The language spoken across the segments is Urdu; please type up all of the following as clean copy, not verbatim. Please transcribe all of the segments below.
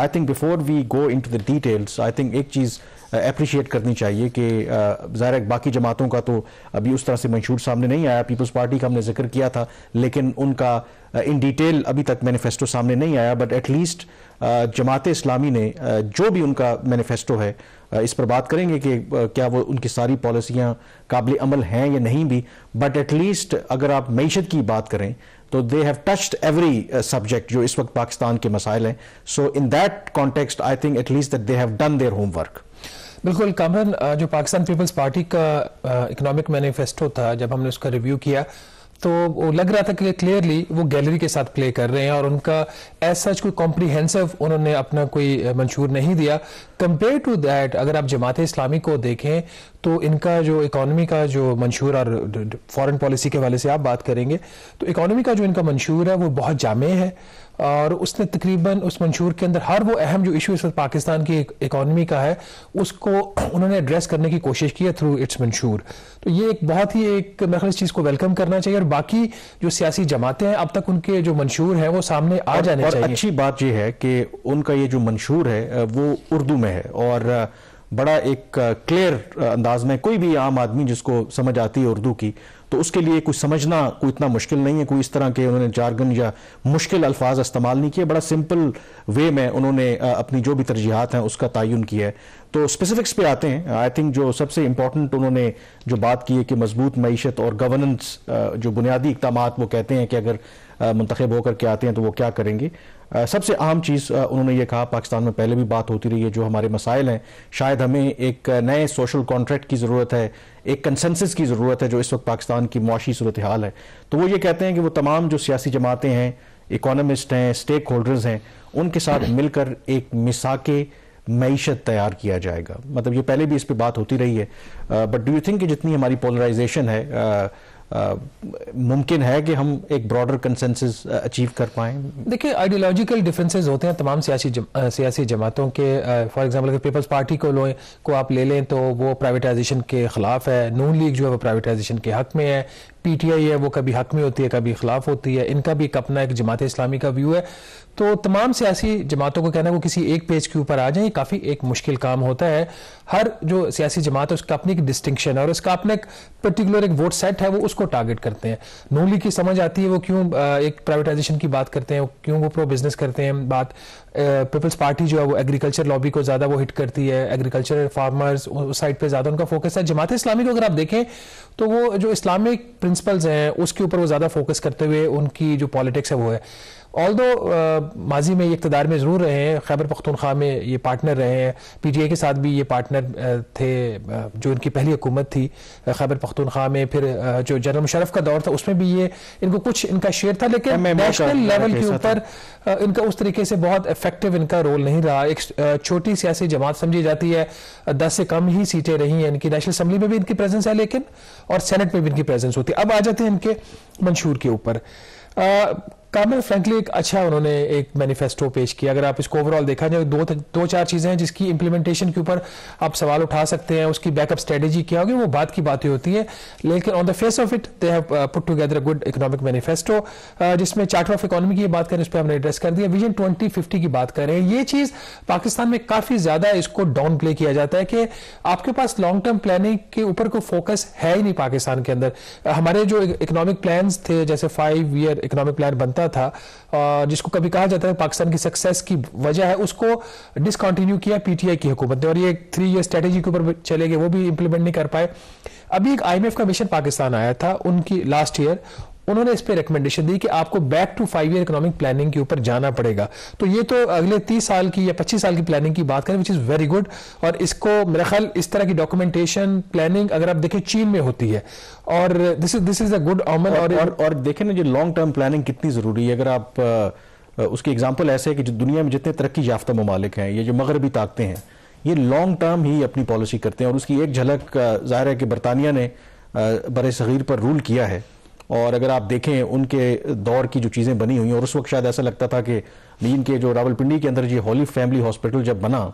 I think before we go into the details, I think ایک چیز اپریشیٹ کرنی چاہیے کہ ظاہر ہے باقی جماعتوں کا تو ابھی اس طرح سے منشور سامنے نہیں آیا. پیپلز پارٹی کا ہم نے ذکر کیا تھا لیکن ان کا ان ڈیٹیل ابھی تک مینیفیسٹو سامنے نہیں آیا, but at least Jamaat Islami نے جو بھی ان کا مینیفیسٹو ہے اس پر بات کریں گے کہ کیا وہ ان کی ساری پالیسیاں قابل عمل ہیں یا نہیں بھی, بٹ ایٹ لیسٹ اگر آپ معیشت کی بات کریں تو they have touched every subject جو اس وقت پاکستان کے مسائل ہیں. So in that context I think at least that they have done their ہوم ورک. بالکل کامران, جو پاکستان پیپلز پارٹی کا اکنامک مینیفیسٹو تھا جب ہم نے اس کا ریویو کیا تو وہ لگ رہا تھا کہ کلیئرلی وہ گیلری کے ساتھ پلے کر رہے ہیں اور ان کا ایز سچ کوئی کمپریہنسو انہوں نے اپنا کوئی منشور نہیں دیا. کمپیئر ٹو دیٹ اگر آپ جماعت اسلامی کو دیکھیں تو ان کا جو اکانومی کا جو منشور اور فارن پالیسی کے حوالے سے آپ بات کریں گے تو اکانومی کا جو ان کا منشور ہے وہ بہت جامع ہے اور اس نے تقریباً اس منشور کے اندر ہر وہ اہم جو ایشو اس وقت پاکستان کی اکانومی کا ہے اس کو انہوں نے ایڈریس کرنے کی کوشش کی ہے تھرو اٹس منشور. تو یہ ایک بہت ہی ایک میرے اس چیز کو ویلکم کرنا چاہیے اور باقی جو سیاسی جماعتیں ہیں اب تک ان کے جو منشور ہیں وہ سامنے آ جانے چاہیے. اور اچھی بات یہ ہے کہ ان کا یہ جو منشور ہے وہ اردو میں ہے اور بڑا ایک کلیئر انداز میں, کوئی بھی عام آدمی جس کو سمجھ آتی ہے اردو کی تو اس کے لیے کوئی سمجھنا کوئی اتنا مشکل نہیں ہے. کوئی اس طرح کے انہوں نے جارگن یا مشکل الفاظ استعمال نہیں کیے, بڑا سمپل وے میں انہوں نے اپنی جو بھی ترجیحات ہیں اس کا تعین کیا ہے. تو اسپیسیفکس پہ آتے ہیں. آئی تھنک جو سب سے امپورٹنٹ انہوں نے جو بات کی ہے کہ مضبوط معیشت اور گورننس جو بنیادی اقدامات وہ کہتے ہیں کہ اگر منتخب ہو کر کے آتے ہیں تو وہ کیا کریں گے. سب سے اہم چیز انہوں نے یہ کہا, پاکستان میں پہلے بھی بات ہوتی رہی ہے, جو ہمارے مسائل ہیں شاید ہمیں ایک نئے سوشل کانٹریکٹ کی ضرورت ہے, ایک کنسنسس کی ضرورت ہے جو اس وقت پاکستان کی معاشی صورتحال ہے. تو وہ یہ کہتے ہیں کہ وہ تمام جو سیاسی جماعتیں ہیں, اکانومسٹ ہیں, سٹیک ہولڈرز ہیں, ان کے ساتھ مل کر ایک میثاق معیشت تیار کیا جائے گا. مطلب یہ پہلے بھی اس پہ بات ہوتی رہی ہے, بٹ ڈو یو تھنک کہ جتنی ہماری پولرائزیشن ہے ممکن ہے کہ ہم ایک براڈر کنسنسس اچیو کر پائیں؟ دیکھیں آئیڈیالوجیکل ڈفرینسز ہوتے ہیں تمام سیاسی جماعتوں کے. فار ایگزامپل اگر پیپلز پارٹی کو آپ لے لیں تو وہ پرائیویٹائزیشن کے خلاف ہے, نون لیگ جو ہے وہ پرائیویٹائزیشن کے حق میں ہے, پی ٹی آئی ہے وہ کبھی حق میں ہوتی ہے کبھی خلاف ہوتی ہے, ان کا بھی ایک اپنا ایک جماعت اسلامی کا ویو ہے. تو تمام سیاسی جماعتوں کو کہنا ہے وہ کسی ایک پیج کے اوپر آ جائیں, کافی ایک مشکل کام ہوتا ہے. ہر جو سیاسی جماعت ہے اس کا اپنی ایک ڈسٹنکشن ہے اور اس کا اپنا ایک پرٹیکولر ایک ووٹ سیٹ ہے, وہ اس کو ٹارگٹ کرتے ہیں. نون لیگ کی سمجھ آتی ہے وہ کیوں ایک پرائیویٹائزیشن کی بات کرتے ہیں, کیوں وہ پرو بزنس کرتے ہیں بات. پیپلز پارٹی جو ہے وہ ایگریکلچر لابی کو زیادہ وہ ہٹ کرتی ہے, ایگریکلچر فارمرز اس سائڈ پہ زیادہ ان کا فوکس ہے. جماعت اسلامی کو اگر آپ دیکھیں تو وہ جو اسلامک پرنسپلز ہیں اس کے اوپر وہ زیادہ فوکس کرتے ہوئے ان کی جو پالیٹکس ہے وہ ہے. آلدو ماضی میں یہ اقتدار میں ضرور رہے ہیں, خیبر پختونخوا میں یہ پارٹنر رہے ہیں, پی ٹی آئی کے ساتھ بھی یہ پارٹنر تھے جو ان کی پہلی حکومت تھی خیبر پختونخوا میں. پھر جو جنرل مشرف کا دور تھا اس میں بھی یہ ان کو کچھ ان کا شیئر تھا, لیکن نیشنل لیول کے اوپر ان کا اس طریقے سے بہت افیکٹو ان کا رول نہیں رہا. ایک چھوٹی سیاسی جماعت سمجھی جاتی ہے, 10 سے کم ہی سیٹیں رہی ہیں ان کی. نیشنل اسمبلی میں بھی ان کی پریزنس ہے لیکن, اور سینٹ میں بھی ان کی پریزنس ہوتی ہے. اب آ جاتے ہیں ان کے منشور کے اوپر. کامل فرینکلی ایک اچھا انہوں نے ایک مینیفیسٹو پیش کیا. اگر آپ اس کو اوورال دیکھا جائے دو چار چیزیں ہیں جس کی امپلیمنٹیشن کے اوپر آپ سوال اٹھا سکتے ہیں, اس کی بیک اپ اسٹریٹجی کیا ہوگی وہ بات کی باتیں ہوتی ہیں, لیکن on the face of it they have put together a good economic manifesto جس میں چارٹر آف اکانومی کی یہ بات کریں اس پہ ہم نے ایڈریس کر دیا. ویژن 2050 کی بات کر رہے ہیں. یہ چیز پاکستان میں کافی زیادہ اس کو ڈاؤن پلے کیا جاتا ہے کہ آپ کے پاس لانگ ٹرم پلاننگ کے اوپر کوئی فوکس ہے ہی نہیں پاکستان کے اندر. ہمارے جو اکنامک پلانز تھے جیسے 5 ایئر اکنامک پلان بنتا تھا جس کو کبھی کہا جاتا ہے پاکستان کی سکسیس کی وجہ ہے, اس کو ڈسکنٹینیو کیا پی ٹی آئی کی حکومت نے اور یہ 3 ایئر اسٹریٹجی کے اوپر چلے گئے, وہ بھی امپلیمنٹ نہیں کر پائے. ابھی ایک آئی ایم ایف کا مشن پاکستان آیا تھا ان کی لاسٹ ایئر, انہوں نے اس پہ ریکمنڈیشن دی کہ آپ کو back to 5 year economic planning کے اوپر جانا پڑے گا. تو یہ تو اگلے 30 سال کی یا 25 سال کی پلاننگ کی بات کریں وچ از ویری گڈ, اور اس کو میرا خیال اس طرح کی ڈاکومنٹیشن پلاننگ اگر آپ دیکھیں چین میں ہوتی ہے اور دس از اے گڈ عمل. اور دیکھیں نا جو لانگ ٹرم پلاننگ کتنی ضروری ہے. اگر آپ اس کی اگزامپل ایسے ہے کہ جو دنیا میں جتنے ترقی یافتہ ممالک ہیں, یہ جو مغربی طاقتیں ہیں, یہ لانگ ٹرم ہی اپنی پالیسی کرتے ہیں اور اس کی ایک جھلک ظاہر ہے کہ برطانیہ نے بر صغیر پر رول کیا ہے. اور اگر آپ دیکھیں ان کے دور کی جو چیزیں بنی ہوئی ہیں, اور اس وقت شاید ایسا لگتا تھا کہ ان کے جو راولپنڈی کے اندر یہ ہولی فیملی ہاسپٹل جب بنا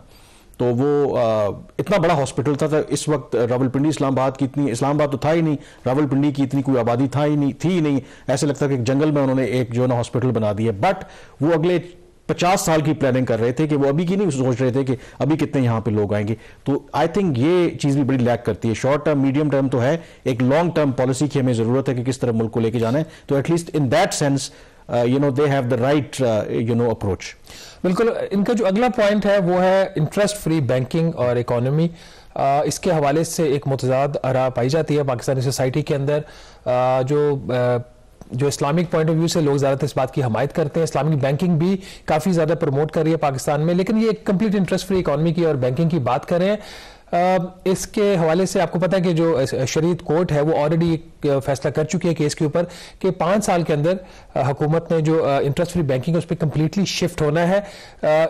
تو وہ اتنا بڑا ہاسپٹل تھا. اس وقت راولپنڈی اسلام آباد تو تھا ہی نہیں, راولپنڈی کی اتنی کوئی آبادی تھی ہی نہیں. ایسے لگتا کہ ایک جنگل میں انہوں نے ایک جو نا ہاسپٹل بنا دیا, بٹ وہ اگلے 50 سال کی پلاننگ کر رہے تھے کہ وہ ابھی کی نہیں سوچ رہے تھے کہ ابھی کتنے یہاں پہ لوگ آئیں گے. تو آئی تھنک یہ چیز بھی بڑی لیک کرتی ہے. شارٹ ٹرم میڈیم ٹرم تو ہے, ایک لانگ ٹرم پالیسی کی ہمیں ضرورت ہے کہ کس طرح ملک کو لے کے جانا ہے. تو at least in that sense they have the right approach. بالکل. ان کا جو اگلا پوائنٹ ہے وہ ہے انٹرسٹ فری بینکنگ اور اکانومی. اس کے حوالے سے ایک متضاد آراء پائی جاتی ہے پاکستانی سوسائٹی کے اندر. جو اسلامک پوائنٹ آف ویو سے لوگ زیادہ تر اس بات کی حمایت کرتے ہیں. اسلامک بینکنگ بھی کافی زیادہ پروموٹ کر رہی ہے پاکستان میں, لیکن یہ ایک کمپلیٹ انٹرسٹ فری اکانومی کی اور بینکنگ کی بات کر رہے ہیں. اس کے حوالے سے آپ کو پتا ہے کہ جو شریعت کورٹ ہے وہ آلریڈی فیصلہ کر چکی ہے کیس کے اوپر کہ 5 سال کے اندر حکومت نے جو انٹرسٹ فری بینکنگ ہے اس پہ کمپلیٹلی شفٹ ہونا ہے.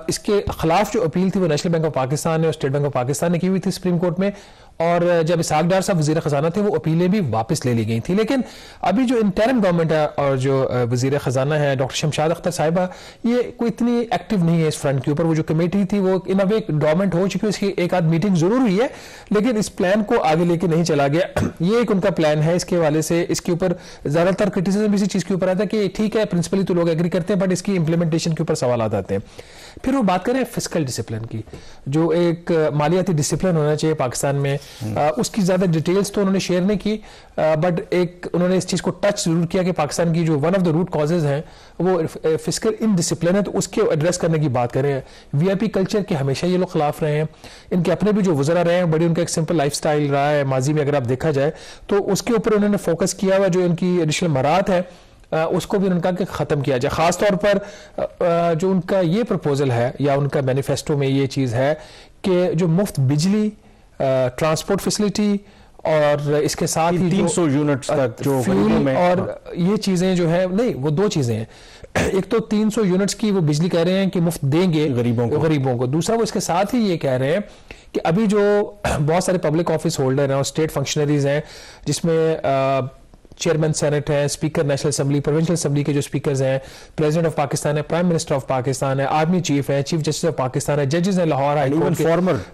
اس کے خلاف جو اپیل تھی وہ نیشنل بینک آف پاکستان نے اور اسٹیٹ بینک آف پاکستان نے کی ہوئی تھی سپریم کورٹ میں, اور جب اسحاق ڈار صاحب وزیر خزانہ تھے وہ اپیلیں بھی واپس لے لی گئی تھی. لیکن ابھی جو انٹرم گورنمنٹ ہے اور جو وزیر خزانہ ہے ڈاکٹر شمشاد اختر صاحبہ, یہ کوئی اتنی ایکٹیو نہیں ہے اس فرنٹ کے اوپر. وہ جو کمیٹی تھی وہ ان اے وے ڈورمنٹ ہو چکی ہے, اس کی ایک آدھ میٹنگ ضرور ہوئی ہے لیکن اس پلان کو آگے لے کے نہیں چلا گیا. یہ ایک ان کا پلان ہے. اس کے حوالے سے اس کے اوپر زیادہ تر کرٹیسزم اسی چیز کے اوپر آتا ہے کہ ٹھیک ہے پرنسپلی تو لوگ ایگری کرتے ہیں بٹ اس کی امپلیمنٹیشن کے اوپر سوالات آتے ہیں. پھر وہ بات کریں فسکل ڈسپلن کی, جو ایک مالیاتی ڈسپلن ہونا چاہیے پاکستان میں. اس کی زیادہ ڈیٹیلز تو انہوں نے شیئر نہیں کی, بٹ ایک انہوں نے اس چیز کو ٹچ ضرور کیا کہ پاکستان کی جو one of the root causes ہیں وہ فسکل ان ڈسپلن ہے, تو اس کے ایڈریس کرنے کی بات کریں. وی آئی پی کلچر کے ہمیشہ یہ لوگ خلاف رہے ہیں. ان کے اپنے بھی جو وزراء رہے ہیں بڑی ان کا ایک سمپل لائف سٹائل رہا ہے ماضی میں, اگر آپ دیکھا جائے تو اس کے اوپر انہوں نے فوکس کیا ہوا. جو ان کی ایڈیشنل مہارت ہے اس کو بھی ان کا ختم کیا جائے. خاص طور پر جو ان کا یہ پرپوزل ہے یا ان کا مینیفیسٹو میں یہ چیز ہے کہ جو مفت بجلی, ٹرانسپورٹ فیسلٹی اور اس کے ساتھ ہی 300 یونٹس تک جو فیول اور یہ چیزیں جو ہیں, نہیں وہ دو چیزیں ہیں. ایک تو 300 یونٹس کی وہ بجلی کہہ رہے ہیں کہ مفت دیں گے غریبوں کو. دوسرا وہ اس کے ساتھ ہی یہ کہہ رہے ہیں کہ ابھی جو بہت سارے پبلک آفس ہولڈر ہیں اور اسٹیٹ فنکشنریز ہیں جس میں چیئرمین سینٹ ہیں, speaker national assembly, provincial assembly کے جو اسپیکرز ہیں, پریزیڈنٹ آف پاکستان ہے, پرائم منسٹر آف پاکستان ہے, آرمی چیف ہے, چیف جسٹس آف پاکستان ہے, ججز ہیں لاہور ہائی کورٹ کے,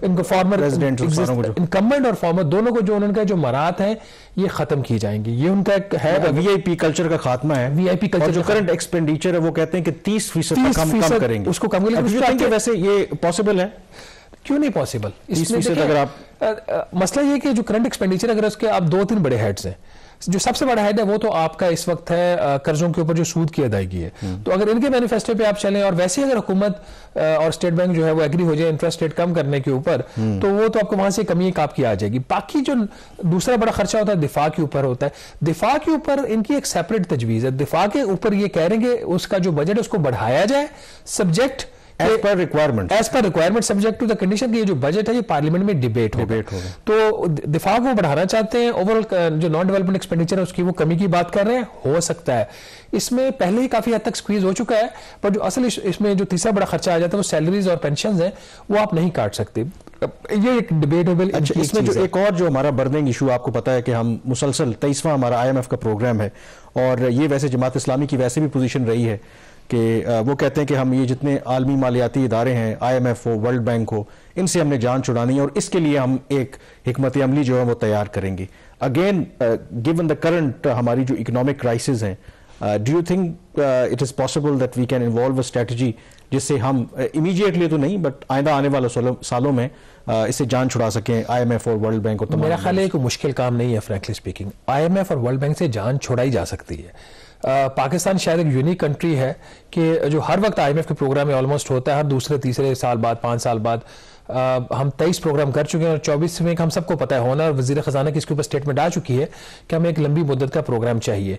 ان کو فارمر انکمبنٹ اور فارمر دونوں کو جو ان کا جو مہارت ہیں یہ ختم کی جائیں گی. یہ ان کا ایک ہے وی آئی پی کلچر کا خاتمہ ہے. وی آئی پی کلچر جو کرنٹ ایکسپینڈیچر ہے وہ کہتے ہیں کہ 30% کم کریں گے, اس کو کم کریں گے. ویسے یہ پاسبل ہے؟ کیوں نہیں پاسبل؟ 30% اگر آپ مسئلہ یہ کہ جو کرنٹ ایکسپینڈیچر اگر اس کے آپ 2-3 بڑے ہیڈز ہیں, جو سب سے بڑا ہیڈ ہے وہ تو آپ کا اس وقت ہے قرضوں کے اوپر جو سود کی ادائیگی ہے. تو اگر ان کے مینیفیسٹو پہ آپ چلیں اور ویسے اگر حکومت اور اسٹیٹ بینک جو ہے وہ ایگری ہو جائے انٹرسٹ ریٹ کم کرنے کے اوپر, تو وہ تو آپ کو وہاں سے کمی ایک آپ کی آ جائے گی. باقی جو دوسرا بڑا خرچہ ہوتا ہے دفاع کے اوپر ہوتا ہے. دفاع کے اوپر ان کی ایک سیپریٹ تجویز ہے. دفاع کے اوپر یہ کہہ رہے ہیں کہ اس کا جو بجٹ ہے اس کو بڑھایا جائے subject as per requirement subject to the condition کہ یہ جو بجٹ ہے یہ پارلیمنٹ میں ڈیبیٹ ہوگا. تو دفاع کو بڑھانا چاہتے ہیں, اوورآل جو نان ڈیولپمنٹ ایکسپینڈیچر ہے اس کی وہ کمی کی بات کر رہے ہیں. ہو سکتا ہے اس میں پہلے ہی کافی حد تک سکویز ہو چکا ہے, پر جو اصل اس میں جو تیسرا بڑا خرچہ آ جاتا ہے وہ سیلریز اور پینشنز ہیں, وہ آپ نہیں کاٹ سکتے. یہ ایک ڈیبیٹیبل. اس میں جو ایک اور جو ہمارا برننگ ایشو آپ کو پتا ہے کہ ہم مسلسل 23واں ہمارا IMF کا پروگرام ہے, اور یہ ویسے جماعت اسلامی کی ویسے بھی پوزیشن رہی ہے کہ وہ کہتے ہیں کہ ہم یہ جتنے عالمی مالیاتی ادارے ہیں, IMF ہو, ورلڈ بینک ہو, ان سے ہم نے جان چھڑانی ہے اور اس کے لیے ہم ایک حکمت عملی جو ہے وہ تیار کریں گے. اگین گیون دا کرنٹ ہماری جو اکنامک کرائسز ہیں, do you think it is possible that we can involve a strategy جس سے ہم امیڈیٹلی تو نہیں بٹ آئندہ آنے والے سالوں میں اس سے جان چھڑا سکیں IMF اور ورلڈ بینک کو؟ میرا خیال ہے کہ مشکل کام نہیں ہے فرینکلی اسپیکنگ. IMF اور ورلڈ بینک سے جان چھڑائی جا سکتی ہے. پاکستان شاید ایک یونیک کنٹری ہے کہ جو ہر وقت IMF کے پروگرام میں آلموسٹ ہوتا ہے, ہر دوسرے تیسرے سال بعد 5 سال بعد. ہم 23 پروگرام کر چکے ہیں اور 24 میں ہم سب کو پتہ ہے ہونا, اور وزیر خزانہ کی اس کے اوپر اسٹیٹمنٹ آ چکی ہے کہ ہمیں ایک لمبی مدت کا پروگرام چاہیے.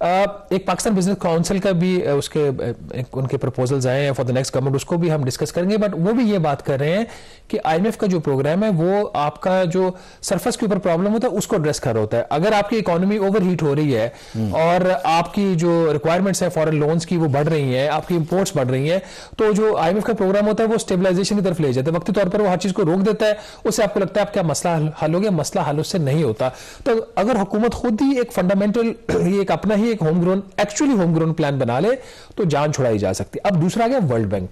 ایک پاکستان بزنس کاؤنسل کا بھی اس کے ان کے پرپوزلز آئے ہیں فار دا نیکسٹ گورنمنٹ, اس کو بھی ہم ڈسکس کریں گے. بٹ وہ بھی یہ بات کر رہے ہیں کہ IMF کا جو پروگرام ہے وہ آپ کا جو سرفس کے اوپر پرابلم ہوتا ہے اس کو ایڈریس کر رہا ہوتا ہے. اگر آپ کی اکانومی اوور ہیٹ ہو رہی ہے اور آپ کی جو ریکوائرمنٹس ہیں فارن لونز کی وہ بڑھ رہی ہیں, آپ کی امپورٹس بڑھ رہی ہیں, تو جو IMF کا پروگرام ہوتا ہے وہ اسٹیبلائزیشن کی طرف لے جاتا ہے. وقتی طور پر وہ ہر چیز کو روک دیتا ہے, اس سے آپ کو لگتا ہے آپ کیا مسئلہ حل ہو گیا. مسئلہ حل اس سے نہیں ہوتا. تو اگر حکومت خود ہی ایک فنڈامنٹل ایک اپنا ہی ایک home grown actually home grown plan بنا لے تو جان چھڑائی جا سکتی. اب دوسرا آ گیا ورلڈ بینک.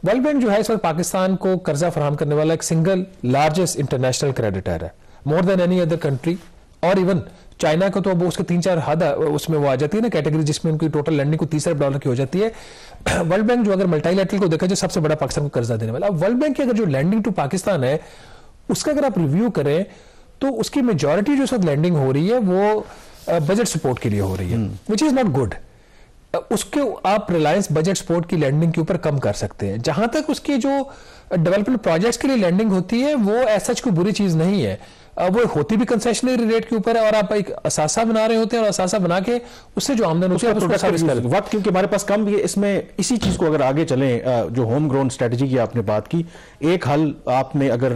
ورلڈ بینک جو ہے اس وقت پاکستان کو قرضہ فراہم کرنے والا ایک سنگل لارجسٹ انٹرنیشنل کریڈیٹر ہے, مور دین اینی ادر کنٹری, اور ایون چائنا کو تو وہ اس کے 3-4 حد اس میں وہ آ جاتی ہے نا کیٹیگری جس میں ان کی ٹوٹل لینڈنگ کو 30 ارب ڈالر کی ہو جاتی ہے. ورلڈ بینک جو اگر ملٹی لیٹرل کو دیکھا جو سب سے بڑا پاکستان کو قرضہ دینے والا, اب ورلڈ بینک کی اگر جو لینڈنگ ٹو پاکستان ہے اس کا اگر آپ ریویو کریں تو اس کی میجورٹی جو اس وقت لینڈنگ ہو رہی ہے وہ بجٹ سپورٹ کے لیے ہو رہی ہے, وچ از ناٹ گڈ. اس کے آپ ریلائنس بجٹ سپورٹ کی لینڈنگ کے اوپر کم کر سکتے ہیں. جہاں تک اس کی جو ڈیولپمنٹ پروجیکٹس کے لیے لینڈنگ ہوتی ہے وہ ایسا کوئی بری چیز نہیں ہے, وہ ہوتی بھی کنسیشنری ریٹ کے اوپر ہے, اور آپ ایک اثاثہ بنا رہے ہوتے ہیں اور اثاثہ بنا کے اس سے جو آمدن ہوتی ہے وقت کیونکہ ہمارے پاس کم بھی ہے, اس میں اسی چیز کو اگر آگے چلیں جو ہوم گرون اسٹریٹجی کی آپ نے بات کی, ایک حل آپ نے اگر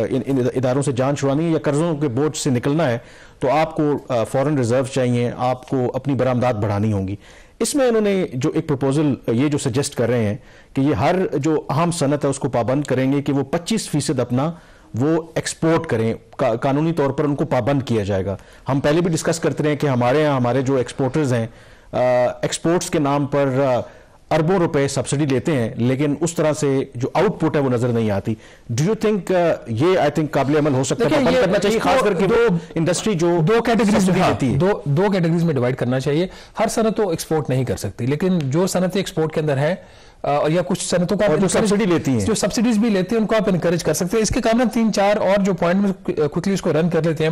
ان اداروں سے جان چھڑانی ہے یا قرضوں کے بوجھ سے نکلنا ہے تو آپ کو فورن ریزرو چاہیے, آپ کو اپنی برآمدات بڑھانی ہوں گی. اس میں انہوں نے جو ایک پروپوزل یہ جو سجیسٹ کر رہے ہیں کہ یہ ہر جو اہم صنعت ہے اس کو پابند کریں گے کہ وہ 25% اپنا وہ ایکسپورٹ کریں, قانونی طور پر ان کو پابند کیا جائے گا. ہم پہلے بھی ڈسکس کرتے رہے کہ ہمارے یہاں ہمارے جو ایکسپورٹرز ہیں ایکسپورٹس کے نام پر اربوں روپے سبسڈی لیتے ہیں لیکن اس طرح سے جو آؤٹ پٹ ہے وہ نظر نہیں آتی. ڈو یو تھنک یہ آئی تھنک قابل عمل ہو سکتا ہے, پابند کرنا چاہیے خاص کر کے انڈسٹری جو دو کیٹیگریز میں ڈیوائڈ کرنا چاہیے. ہر صنعت تو ایکسپورٹ نہیں کر سکتی, لیکن جو صنعتیں ایکسپورٹ کے اندر ہے یا کچھ صنعتوں کا جو سبسڈی لیتی ہیں, جو سبسڈیز بھی لیتے ہیں ان کو آپ انکریج کر سکتے ہیں. اس کے کام 3-4 اور جو پوائنٹ میں کوئکلی اس کو رن کر لیتے ہیں.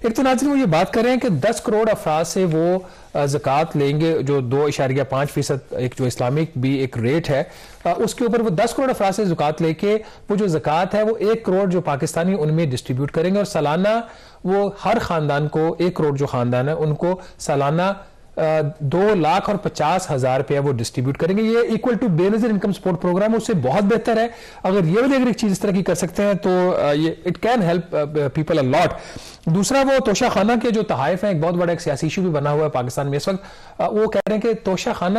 ایک تو ناظرین وہ یہ بات کر رہے ہیں کہ 10 کروڑ افراد سے وہ زکوٰۃ لیں گے جو 2.5% ایک جو اسلامک بھی ایک ریٹ ہے اس کے اوپر وہ 10 کروڑ افراد سے زکوٰۃ لے کے وہ جو زکوٰۃ ہے وہ 1 کروڑ جو پاکستانی ان میں ڈسٹریبیوٹ کریں گے, اور سالانہ وہ ہر خاندان کو 1 کروڑ جو خاندان ہے ان کو سالانہ 2,50,000 روپیہ وہ ڈسٹریبیوٹ کریں گے. یہ ایکول ٹو بے نظیر انکم سپورٹ پروگرام ہے, اس سے بہت بہتر ہے. اگر یہ والی اگر ایک چیز اس طرح کی کر سکتے ہیں تو یہ it can help people a lot. دوسرا وہ توشہ خانہ کے جو تحائف ہیں, ایک بہت بڑا ایک سیاسی ایشو بھی بنا ہوا ہے پاکستان میں اس وقت. وہ کہہ رہے ہیں کہ توشہ خانہ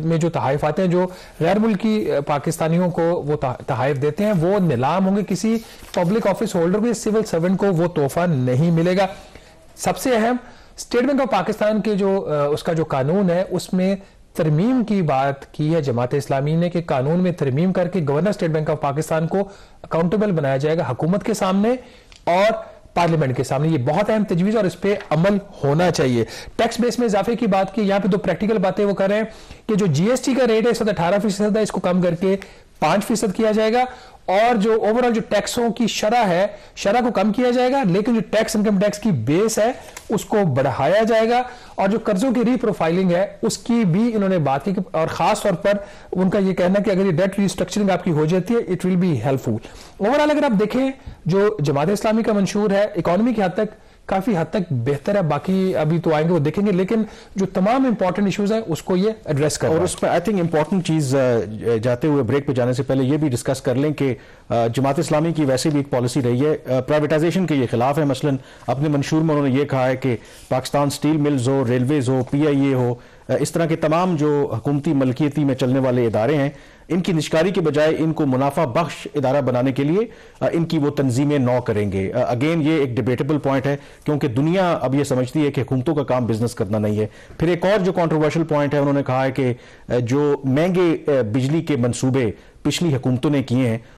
میں جو تحائف آتے ہیں جو غیر ملکی پاکستانیوں کو وہ تحائف دیتے ہیں وہ نیلام ہوں گے, کسی پبلک آفس ہولڈر کو یا سول سرونٹ کو وہ تحفہ نہیں ملے گا. سب سے اہم اسٹیٹ بینک آف پاکستان کے جو اس کا جو قانون ہے اس میں ترمیم کی بات کی ہے جماعت اسلامی نے کہ قانون میں ترمیم کر کے governor state bank of Pakistan کو اکاؤنٹیبل بنایا جائے گا حکومت کے سامنے اور پارلیمنٹ کے سامنے. یہ بہت اہم تجویز اور اس پہ عمل ہونا چاہیے. ٹیکس بیس میں اضافے کی بات کی, یہاں پہ 2 پریکٹیکل باتیں وہ کر رہے ہیں کہ جو جی ایس ٹی کا ریٹ ہے اس وقت 18% ہے, اس کو کم کر کے 5% کیا جائے گا, اور جو اوورآل جو ٹیکسوں کی شرح ہے شرح کو کم کیا جائے گا, لیکن جو ٹیکس انکم ٹیکس کی بیس ہے اس کو بڑھایا جائے گا, اور جو قرضوں کی ری پروفائلنگ ہے اس کی بھی انہوں نے بات کی, اور خاص طور پر ان کا یہ کہنا کہ اگر یہ ڈیٹ ریسٹرکچرنگ آپ کی ہو جاتی ہے it will be helpful overall. اوورآل اگر آپ دیکھیں جو جماعت اسلامی کا منشور ہے اکانومی کی حد تک کافی حد تک بہتر ہے, باقی ابھی تو آئیں گے وہ دیکھیں گے, لیکن جو تمام امپورٹنٹ ایشوز ہیں اس کو یہ ایڈریس کر رہا ہے. اور اس میں آئی تھنک امپورٹنٹ چیز جاتے ہوئے بریک پہ جانے سے پہلے یہ بھی ڈسکس کر لیں کہ جماعت اسلامی کی ویسے بھی ایک پالیسی رہی ہے, پرائیویٹائزیشن کے یہ خلاف ہے. مثلا اپنے منشور میں انہوں نے یہ کہا ہے کہ پاکستان سٹیل ملز ہو, ریلویز ہو, پی آئی اے ہو, اس طرح کے تمام جو حکومتی ملکیتی میں چلنے والے ادارے ہیں ان کی نشکاری کے بجائے ان کو منافع بخش ادارہ بنانے کے لیے ان کی وہ تنظیمیں نو کریں گے. اگین یہ ایک ڈیبیٹیبل پوائنٹ ہے کیونکہ دنیا اب یہ سمجھتی ہے کہ حکومتوں کا کام بزنس کرنا نہیں ہے. پھر ایک اور جو کنٹروورشل پوائنٹ ہے, انہوں نے کہا ہے کہ جو مہنگے بجلی کے منصوبے پچھلی حکومتوں نے کیے ہیں